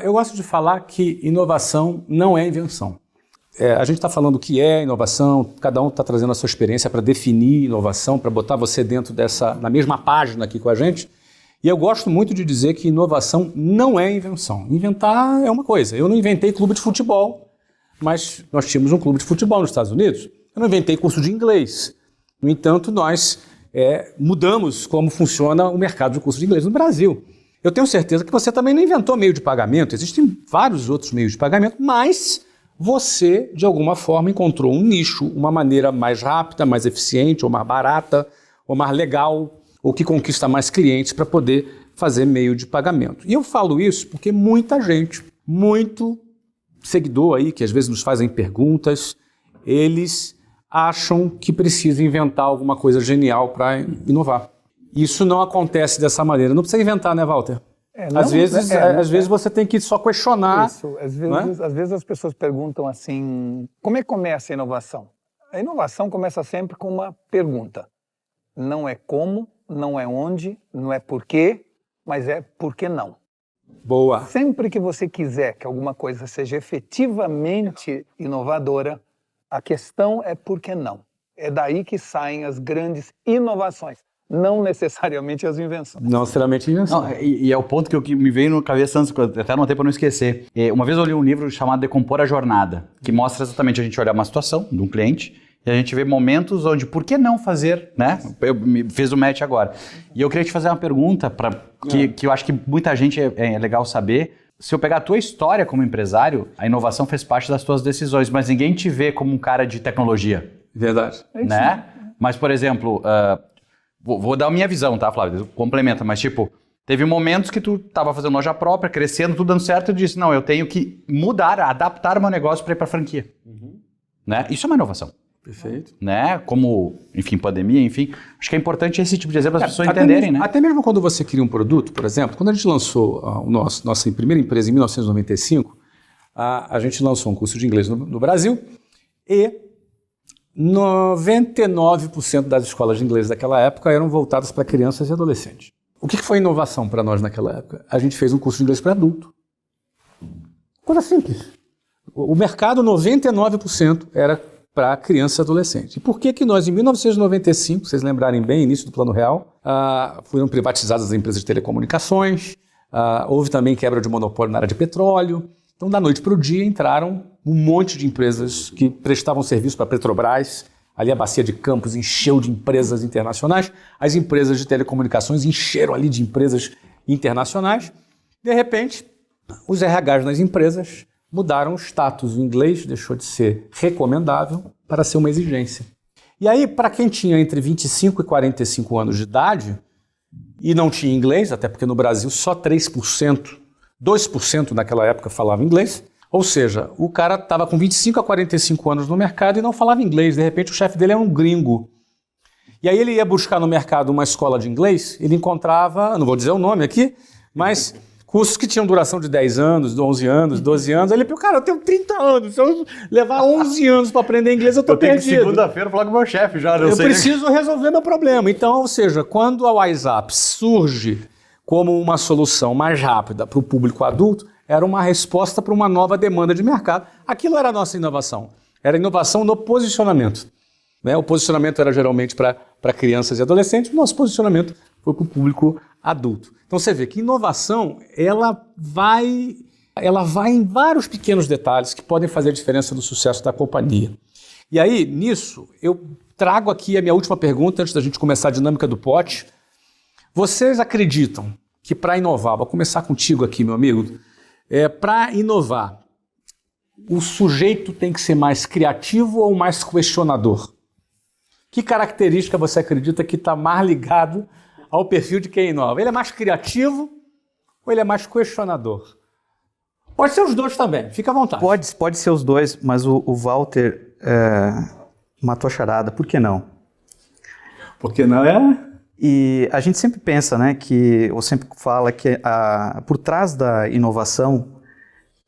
Eu gosto de falar que inovação não é invenção. A gente está falando o que é inovação, cada um está trazendo a sua experiência para definir inovação, para botar você dentro na mesma página aqui com a gente. E eu gosto muito de dizer que inovação não é invenção. Inventar é uma coisa. Eu não inventei clube de futebol, mas nós tínhamos um clube de futebol nos Estados Unidos. Eu não inventei curso de inglês. No entanto, nós mudamos como funciona o mercado de curso de inglês no Brasil. Eu tenho certeza que você também não inventou meio de pagamento. Existem vários outros meios de pagamento, mas você, de alguma forma, encontrou um nicho, uma maneira mais rápida, mais eficiente, ou mais barata, ou mais legal, ou que conquista mais clientes para poder fazer meio de pagamento. E eu falo isso porque muita gente, muito seguidor aí, que às vezes nos fazem perguntas, eles acham que precisa inventar alguma coisa genial para inovar. Isso não acontece dessa maneira. Não precisa inventar, né, Walter? Às vezes você tem que só questionar. Isso. Às vezes as pessoas perguntam assim, como é que começa a inovação? A inovação começa sempre com uma pergunta. Não é como, não é onde, não é porquê, mas é por que não. Boa. Sempre que você quiser que alguma coisa seja efetivamente inovadora, a questão é por que não. É daí que saem as grandes inovações. Não necessariamente as invenções. Não necessariamente invenção. E é o ponto que me veio na cabeça antes, que eu até anotei para não esquecer. Uma vez eu li um livro chamado Decompor a Jornada, que mostra exatamente a gente olhar uma situação de um cliente e a gente vê momentos onde, por que não fazer, né? Fez o match agora. E eu queria te fazer uma pergunta que eu acho que muita gente é legal saber. Se eu pegar a tua história como empresário, a inovação fez parte das tuas decisões, mas ninguém te vê como um cara de tecnologia. Verdade. Né? Mas, por exemplo... Vou dar a minha visão, tá, Flávio? Complementa, mas tipo, teve momentos que tu estava fazendo loja própria, crescendo, tudo dando certo, e disse, não, eu tenho que mudar, adaptar o meu negócio para ir para franquia. Né? Isso é uma inovação. Perfeito. Né? Como, enfim, pandemia, enfim. Acho que é importante esse tipo de exemplo para as pessoas entenderem, né? Até mesmo quando você cria um produto, por exemplo, quando a gente lançou nossa primeira empresa em 1995, a gente lançou um curso de inglês no Brasil e 99% das escolas de inglês daquela época eram voltadas para crianças e adolescentes. O que foi inovação para nós naquela época? A gente fez um curso de inglês para adulto. Coisa simples. O mercado, 99% era para criança e adolescente. E por que nós, em 1995, vocês lembrarem bem, início do Plano Real, foram privatizadas as empresas de telecomunicações, houve também quebra de monopólio na área de petróleo. Então, da noite para o dia, entraram um monte de empresas que prestavam serviço para a Petrobras. Ali a bacia de Campos encheu de empresas internacionais. As empresas de telecomunicações encheram ali de empresas internacionais. De repente, os RHs nas empresas mudaram o status. O inglês deixou de ser recomendável para ser uma exigência. E aí, para quem tinha entre 25 e 45 anos de idade e não tinha inglês, até porque no Brasil só 3%, 2% naquela época falava inglês, ou seja, o cara estava com 25 a 45 anos no mercado e não falava inglês, de repente o chefe dele era um gringo. E aí ele ia buscar no mercado uma escola de inglês, ele encontrava, não vou dizer o nome aqui, mas cursos que tinham duração de 10 anos, 11 anos, 12 anos. Aí ele falou, cara, eu tenho 30 anos, se eu levar 11 anos para aprender inglês, eu estou perdido. Eu tenho que segunda-feira falar com o meu chefe já. Eu preciso resolver meu problema. Então, ou seja, quando a WhatsApp surge como uma solução mais rápida para o público adulto, era uma resposta para uma nova demanda de mercado. Aquilo era a nossa inovação. Era inovação no posicionamento. Né? O posicionamento era geralmente para crianças e adolescentes, o nosso posicionamento foi para o público adulto. Então você vê que inovação, ela vai em vários pequenos detalhes que podem fazer a diferença no sucesso da companhia. E aí, nisso, eu trago aqui a minha última pergunta, antes da gente começar a dinâmica do pote. Vocês acreditam que para inovar, vou começar contigo aqui, meu amigo, para inovar, o sujeito tem que ser mais criativo ou mais questionador? Que característica você acredita que está mais ligado ao perfil de quem inova? Ele é mais criativo ou ele é mais questionador? Pode ser os dois também, fica à vontade. Pode ser os dois, mas o Walter matou a charada, por que não? Por que não é? E a gente sempre pensa, né, ou sempre fala que por trás da inovação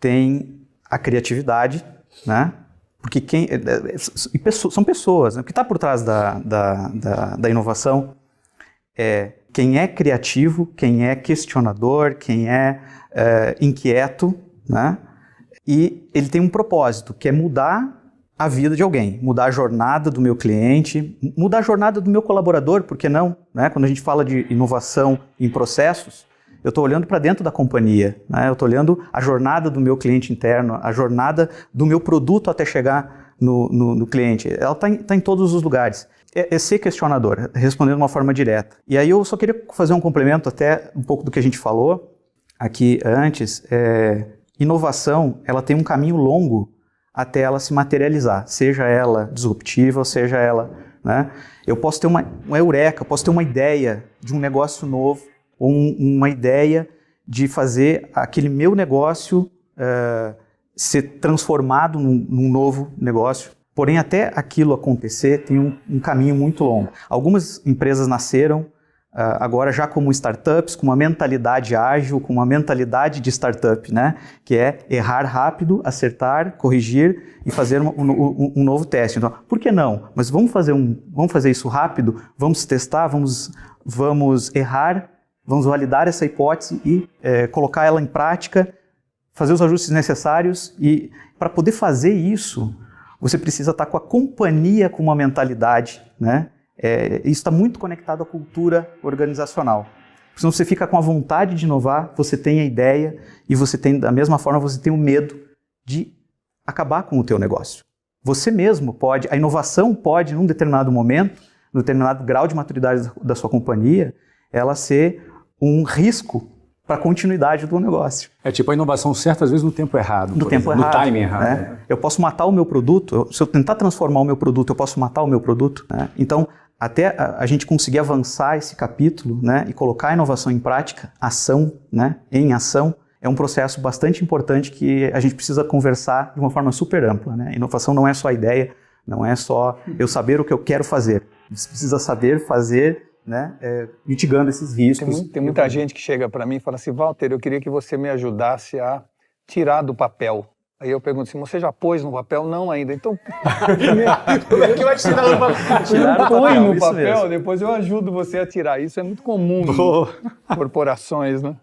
tem a criatividade, né? Porque são pessoas, né? O que está por trás da inovação é quem é criativo, quem é questionador, quem é inquieto, né? E ele tem um propósito, que é mudar a vida de alguém, mudar a jornada do meu cliente, mudar a jornada do meu colaborador, por que não? Né? Quando a gente fala de inovação em processos, eu estou olhando para dentro da companhia, né? Eu estou olhando a jornada do meu cliente interno, a jornada do meu produto até chegar no cliente. Ela está em todos os lugares. É ser questionador, respondendo de uma forma direta. E aí eu só queria fazer um complemento até um pouco do que a gente falou aqui antes. Inovação, ela tem um caminho longo até ela se materializar, seja ela disruptiva, ou seja ela, né? Eu posso ter uma eureka, posso ter uma ideia de um negócio novo, ou uma ideia de fazer aquele meu negócio ser transformado num novo negócio. Porém, até aquilo acontecer, tem um caminho muito longo. Algumas empresas nasceram agora já como startups, com uma mentalidade ágil, com uma mentalidade de startup, né? Que é errar rápido, acertar, corrigir e fazer um novo teste. Então, por que não? Mas vamos fazer isso rápido, vamos testar, vamos errar, vamos validar essa hipótese e colocar ela em prática, fazer os ajustes necessários. E para poder fazer isso, você precisa estar com a companhia com uma mentalidade, né? Isso está muito conectado à cultura organizacional. Senão você fica com a vontade de inovar, você tem a ideia e você tem, da mesma forma, você tem o medo de acabar com o teu negócio. Você mesmo pode, a inovação pode, num determinado momento, num determinado grau de maturidade da sua companhia, ela ser um risco para a continuidade do negócio. É tipo a inovação certa, às vezes, no tempo errado. No tempo errado. No timing errado. Né? Eu posso matar o meu produto, se eu tentar transformar o meu produto, eu posso matar o meu produto. Né? Então, até a gente conseguir avançar esse capítulo, né, e colocar a inovação em prática, ação, né, em ação, é um processo bastante importante que a gente precisa conversar de uma forma super ampla. Né? Inovação não é só a ideia, não é só eu saber o que eu quero fazer. Você precisa saber fazer, né, mitigando esses riscos. Tem muita gente que chega para mim e fala assim, Walter, eu queria que você me ajudasse a tirar do papel. Aí eu pergunto assim, você já pôs no papel? Não ainda. Então, como é que vai tirar do papel? Tirar põe no papel, mesmo. depois eu ajudo você a tirar. Isso é muito comum em corporações, né?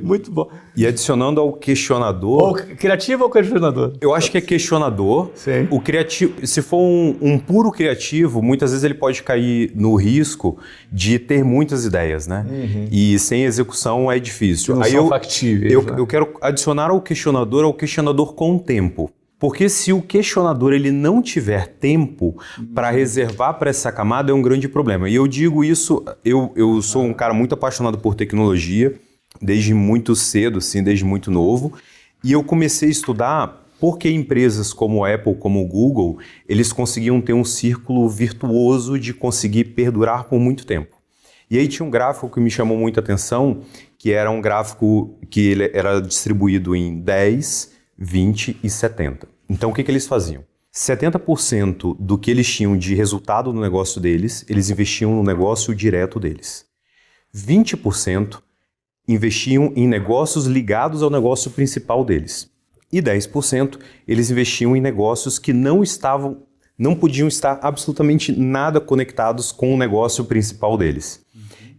Muito bom. E adicionando ao questionador... Criativo ou questionador? Eu acho que é questionador. Sim. O criativo, se for um puro criativo, muitas vezes ele pode cair no risco de ter muitas ideias, né? Uhum. E sem execução é difícil. Não são factíveis. Eu quero adicionar ao questionador com tempo. Porque se o questionador ele não tiver tempo para reservar para essa camada, é um grande problema. E eu digo isso, eu sou um cara muito apaixonado por tecnologia, desde muito cedo, assim, desde muito novo, e eu comecei a estudar porque empresas como a Apple, como o Google, eles conseguiam ter um círculo virtuoso de conseguir perdurar por muito tempo. E aí tinha um gráfico que me chamou muita atenção, que era um gráfico que ele era distribuído em 10, 20 e 70. Então o que eles faziam? 70% do que eles tinham de resultado no negócio deles, eles investiam no negócio direto deles. 20% investiam em negócios ligados ao negócio principal deles. E 10% eles investiam em negócios que não podiam estar absolutamente nada conectados com o negócio principal deles.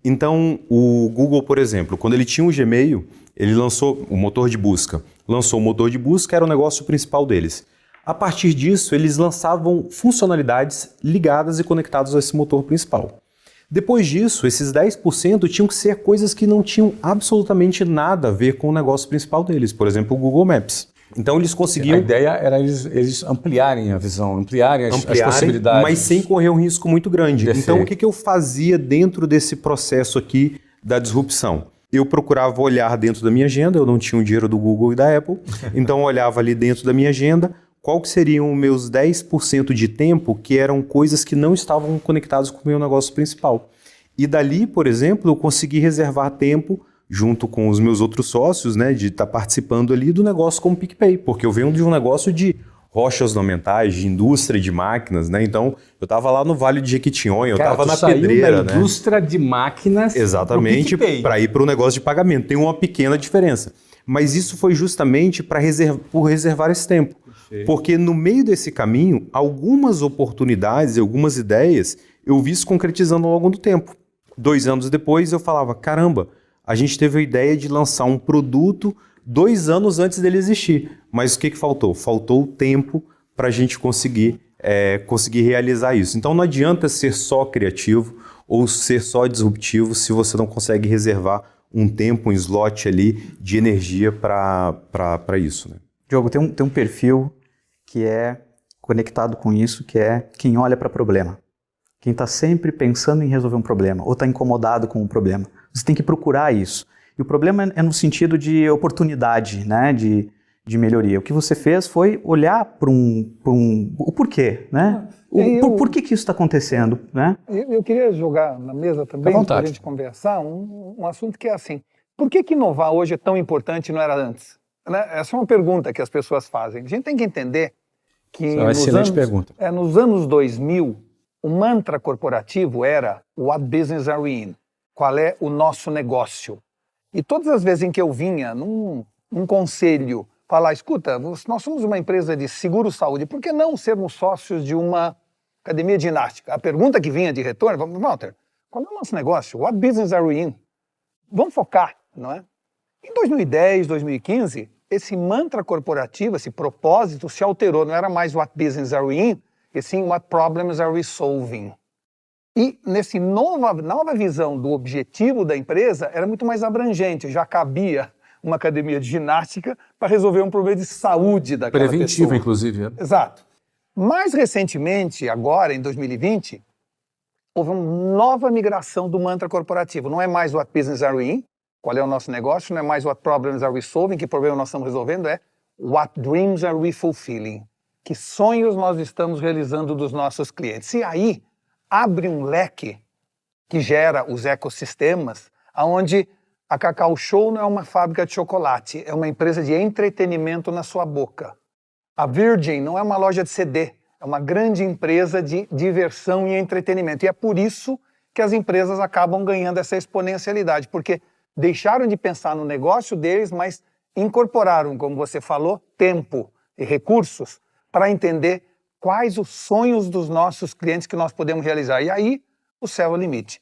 Então, o Google, por exemplo, quando ele tinha o Gmail, ele lançou o motor de busca. Lançou o motor de busca, era o negócio principal deles. A partir disso, eles lançavam funcionalidades ligadas e conectadas a esse motor principal. Depois disso, esses 10% tinham que ser coisas que não tinham absolutamente nada a ver com o negócio principal deles, por exemplo, o Google Maps. Então eles conseguiam... A ideia era eles ampliarem a visão, ampliarem as possibilidades. Mas sem correr um risco muito grande. Então o que eu fazia dentro desse processo aqui da disrupção? Eu procurava olhar dentro da minha agenda, eu não tinha o dinheiro do Google e da Apple, então eu olhava ali dentro da minha agenda, qual que seriam os meus 10% de tempo que eram coisas que não estavam conectadas com o meu negócio principal. E dali, por exemplo, eu consegui reservar tempo, junto com os meus outros sócios, né, de estar participando ali do negócio como PicPay, porque eu venho de um negócio de rochas ornamentais, de indústria de máquinas, né? Então, eu estava lá no Vale de Jequitinhonha, eu estava na pedreira, né? Indústria de máquinas. Exatamente, para ir para o negócio de pagamento. Tem uma pequena diferença. Mas isso foi justamente por reservar esse tempo. Porque no meio desse caminho, algumas oportunidades, algumas ideias, eu vi se concretizando ao longo do tempo. 2 anos depois, eu falava, caramba, a gente teve a ideia de lançar um produto 2 anos antes dele existir. Mas o que faltou? Faltou o tempo para a gente conseguir realizar isso. Então não adianta ser só criativo ou ser só disruptivo se você não consegue reservar um tempo, um slot ali de energia para isso, né? Diogo, tem um perfil que é conectado com isso, que é quem olha para problema. Quem está sempre pensando em resolver um problema ou está incomodado com um problema. Você tem que procurar isso. E o problema é no sentido de oportunidade, né? De melhoria. O que você fez foi olhar para o porquê, né? Por que isso está acontecendo, né? Eu queria jogar na mesa também, para a gente conversar, um assunto que é assim, por que inovar hoje é tão importante e não era antes? Né? Essa é uma pergunta que as pessoas fazem. A gente tem que entender que é uma excelente pergunta. Nos anos 2000, o mantra corporativo era What business are we in? Qual é o nosso negócio? E todas as vezes em que eu vinha num conselho falar, escuta, nós somos uma empresa de seguro-saúde, por que não sermos sócios de uma academia de ginástica? A pergunta que vinha de retorno, Walter, qual é o nosso negócio? What business are we in? Vamos focar, não é? Em 2010, 2015, esse mantra corporativo, esse propósito se alterou, não era mais what business are we in, e sim what problems are we solving. E nessa nova visão do objetivo da empresa, era muito mais abrangente, já cabia uma academia de ginástica para resolver um problema de saúde daquela pessoa. Preventivo, inclusive. Exato. Mais recentemente, agora em 2020, houve uma nova migração do mantra corporativo. Não é mais what business are we in, qual é o nosso negócio, não é mais what problems are we solving, que problema nós estamos resolvendo, é what dreams are we fulfilling, que sonhos nós estamos realizando dos nossos clientes. E aí abre um leque que gera os ecossistemas, onde a Cacau Show não é uma fábrica de chocolate, é uma empresa de entretenimento na sua boca. A Virgin não é uma loja de CD, é uma grande empresa de diversão e entretenimento. E é por isso que as empresas acabam ganhando essa exponencialidade, porque deixaram de pensar no negócio deles, mas incorporaram, como você falou, tempo e recursos para entender quais os sonhos dos nossos clientes que nós podemos realizar. E aí, o céu é o limite.